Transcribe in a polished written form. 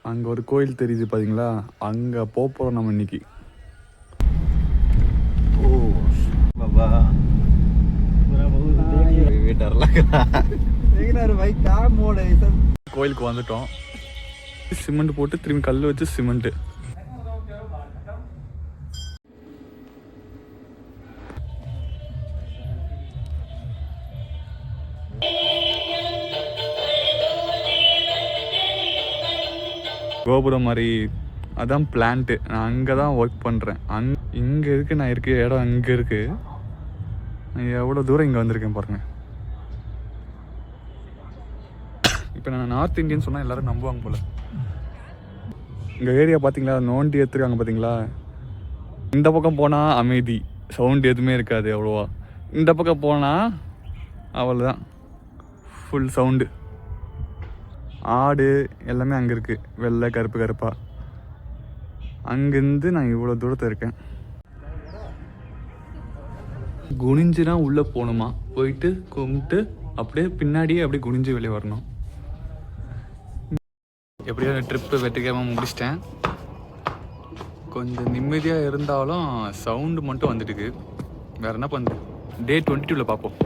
அங்கே ஒரு கோயில் தெரியுது பார்த்தீங்களா, அங்கே போகிறோம் நம்ம இன்னைக்கு. கோயிலுக்கு வந்துட்டோம். சிமெண்ட் போட்டு திரும்பி கல் வச்சு சிமெண்ட்டு. கோபுரம் மாதிரி அதான் பிளான்ட்டு. நான் அங்கே தான் ஒர்க் பண்ணுறேன். இங்கே இருக்குது, நான் இருக்க இடம் அங்கே இருக்குது. எவ்வளோ தூரம் இங்கே வந்திருக்கேன் பாருங்கள். இப்போ நான் நார்த் இந்தியன் சொன்னால் எல்லோரும் நம்புவாங்க போல். இங்கே ஏரியா பார்த்தீங்களா, நோண்டி எடுத்துருக்காங்க பார்த்தீங்களா. இந்த பக்கம் போனால் அமைதி, சவுண்டு எதுவுமே இருக்காது அவ்வளோவா. இந்த பக்கம் போனால் அவ்வளோதான், ஃபுல் சவுண்டு. ஆடு எல்லாமே அங்கே இருக்குது, வெள்ளை கருப்பு கருப்பாக. அங்கேருந்து நான் இவ்வளோ தூரத்தில் இருக்கேன். குனிஞ்சுனா உள்ளே போகணுமா, போயிட்டு கும்பிட்டு அப்படியே பின்னாடியே அப்படியே குனிஞ்சு வெளியே வரணும். எப்படியோ ட்ரிப்பு வெற்றிகரமாக முடிச்சிட்டேன். கொஞ்சம் நிம்மதியாக இருந்தாலும் சவுண்டு மட்டும் வந்துட்டுருக்கு. வேறு என்ன பண்ணுறது. Day 22 பார்ப்போம்.